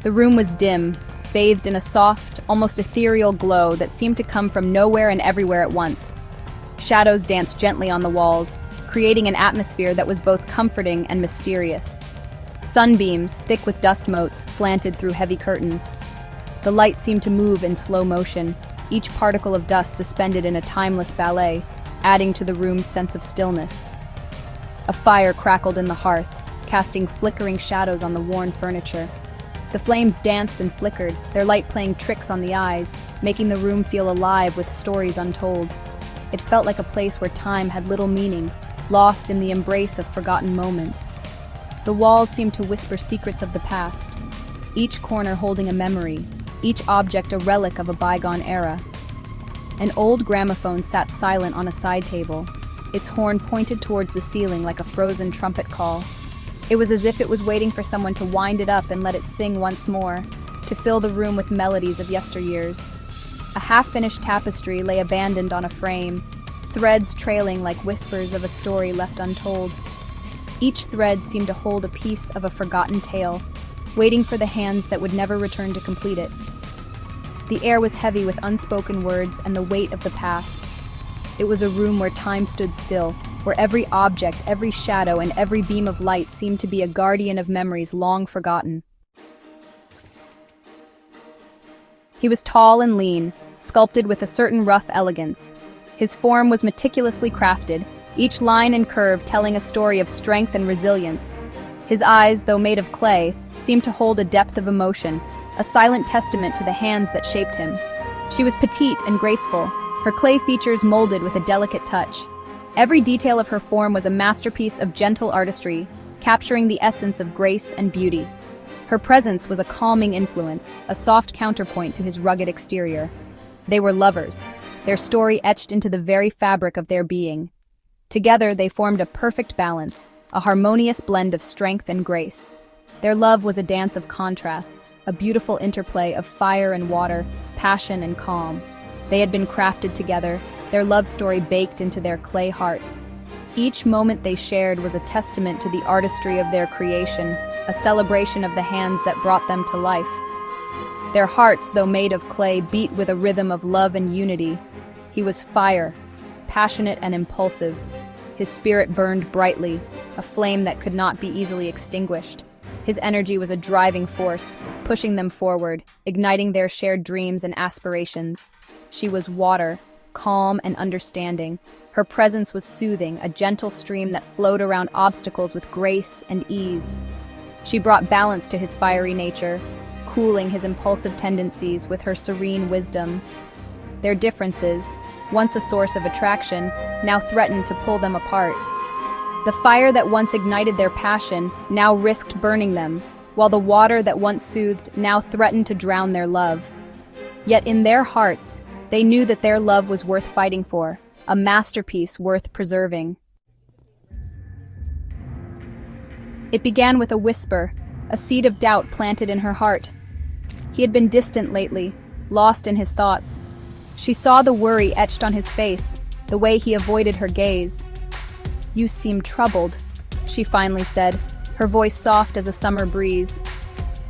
The room was dim, bathed in a soft, almost ethereal glow that seemed to come from nowhere and everywhere at once. Shadows danced gently on the walls, creating an atmosphere that was both comforting and mysterious. Sunbeams, thick with dust motes, slanted through heavy curtains. The light seemed to move in slow motion, each particle of dust suspended in a timeless ballet, adding to the room's sense of stillness. A fire crackled in the hearth, casting flickering shadows on the worn furniture. The flames danced and flickered, their light playing tricks on the eyes, making the room feel alive with stories untold. It felt like a place where time had little meaning, lost in the embrace of forgotten moments. The walls seemed to whisper secrets of the past, each corner holding a memory, each object a relic of a bygone era. An old gramophone sat silent on a side table, its horn pointed towards the ceiling like a frozen trumpet call. It was as if it was waiting for someone to wind it up and let it sing once more, to fill the room with melodies of yesteryears. A half-finished tapestry lay abandoned on a frame, threads trailing like whispers of a story left untold. Each thread seemed to hold a piece of a forgotten tale, waiting for the hands that would never return to complete it. The air was heavy with unspoken words and the weight of the past. It was a room where time stood still, where every object, every shadow, and every beam of light seemed to be a guardian of memories long forgotten. He was tall and lean, sculpted with a certain rough elegance. His form was meticulously crafted, each line and curve telling a story of strength and resilience. His eyes, though made of clay, seemed to hold a depth of emotion, a silent testament to the hands that shaped him. She was petite and graceful, her clay features molded with a delicate touch. Every detail of her form was a masterpiece of gentle artistry, capturing the essence of grace and beauty. Her presence was a calming influence, a soft counterpoint to his rugged exterior. They were lovers, their story etched into the very fabric of their being. Together they formed a perfect balance, a harmonious blend of strength and grace. Their love was a dance of contrasts, a beautiful interplay of fire and water, passion and calm. They had been crafted together, their love story baked into their clay hearts. Each moment they shared was a testament to the artistry of their creation, a celebration of the hands that brought them to life. Their hearts, though made of clay, beat with a rhythm of love and unity. He was fire, passionate and impulsive. His spirit burned brightly, a flame that could not be easily extinguished. His energy was a driving force, pushing them forward, igniting their shared dreams and aspirations. She was water, calm and understanding. Her presence was soothing, a gentle stream that flowed around obstacles with grace and ease. She brought balance to his fiery nature, cooling his impulsive tendencies with her serene wisdom. Their differences, once a source of attraction, now threatened to pull them apart. The fire that once ignited their passion now risked burning them, while the water that once soothed now threatened to drown their love. Yet in their hearts, they knew that their love was worth fighting for, a masterpiece worth preserving. It began with a whisper, a seed of doubt planted in her heart. He had been distant lately, lost in his thoughts. She saw the worry etched on his face, the way he avoided her gaze. "You seem troubled," she finally said, her voice soft as a summer breeze.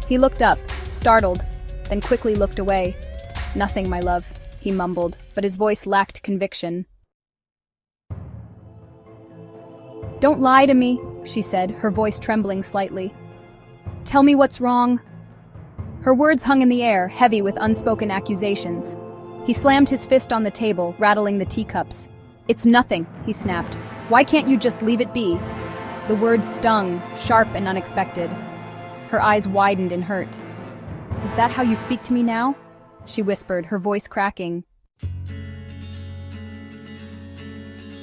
He looked up, startled, then quickly looked away. "Nothing, my love," he mumbled, but his voice lacked conviction. "Don't lie to me," she said, her voice trembling slightly. "Tell me what's wrong." Her words hung in the air, heavy with unspoken accusations. He slammed his fist on the table, rattling the teacups. "It's nothing," he snapped. "Why can't you just leave it be?" The words stung, sharp and unexpected. Her eyes widened in hurt. "Is that how you speak to me now?" she whispered, her voice cracking.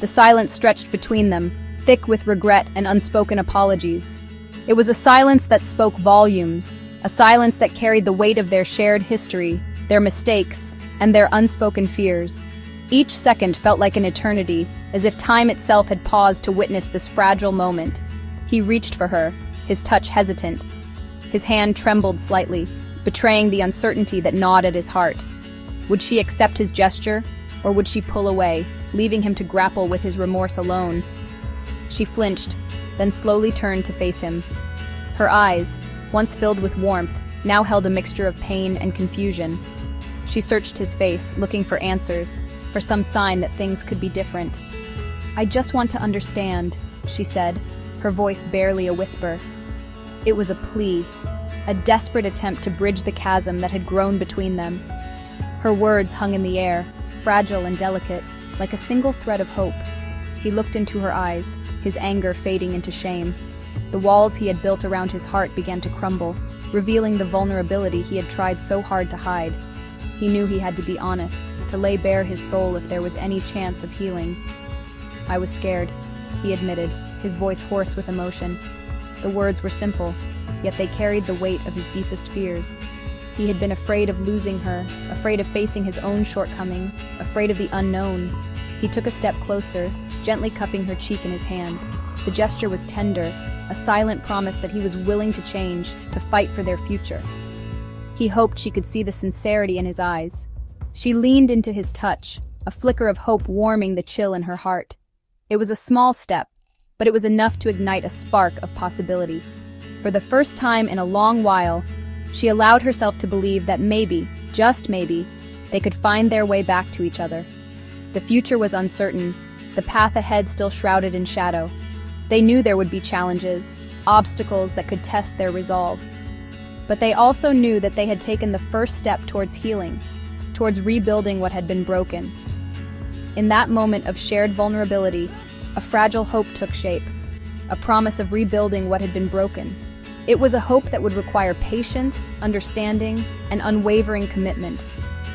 The silence stretched between them, thick with regret and unspoken apologies. It was a silence that spoke volumes, a silence that carried the weight of their shared history, their mistakes, and their unspoken fears. Each second felt like an eternity, as if time itself had paused to witness this fragile moment. He reached for her, his touch hesitant. His hand trembled slightly, betraying the uncertainty that gnawed at his heart. Would she accept his gesture, or would she pull away, leaving him to grapple with his remorse alone? She flinched, then slowly turned to face him. Her eyes, once filled with warmth, now held a mixture of pain and confusion. She searched his face, looking for answers, for some sign that things could be different. "I just want to understand," she said, her voice barely a whisper. It was a plea, a desperate attempt to bridge the chasm that had grown between them. Her words hung in the air, fragile and delicate, like a single thread of hope. He looked into her eyes, his anger fading into shame. The walls he had built around his heart began to crumble, revealing the vulnerability he had tried so hard to hide. He knew he had to be honest, to lay bare his soul if there was any chance of healing. "I was scared," he admitted, his voice hoarse with emotion. The words were simple, yet they carried the weight of his deepest fears. He had been afraid of losing her, afraid of facing his own shortcomings, afraid of the unknown. He took a step closer, gently cupping her cheek in his hand. The gesture was tender, a silent promise that he was willing to change, to fight for their future. He hoped she could see the sincerity in his eyes. She leaned into his touch, a flicker of hope warming the chill in her heart. It was a small step, but it was enough to ignite a spark of possibility. For the first time in a long while, she allowed herself to believe that maybe, just maybe, they could find their way back to each other. The future was uncertain, the path ahead still shrouded in shadow. They knew there would be challenges, obstacles that could test their resolve. But they also knew that they had taken the first step towards healing, towards rebuilding what had been broken. In that moment of shared vulnerability, a fragile hope took shape, a promise of rebuilding what had been broken. It was a hope that would require patience, understanding, and unwavering commitment.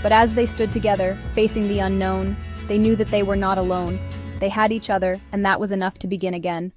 But as they stood together, facing the unknown, they knew that they were not alone. They had each other, and that was enough to begin again.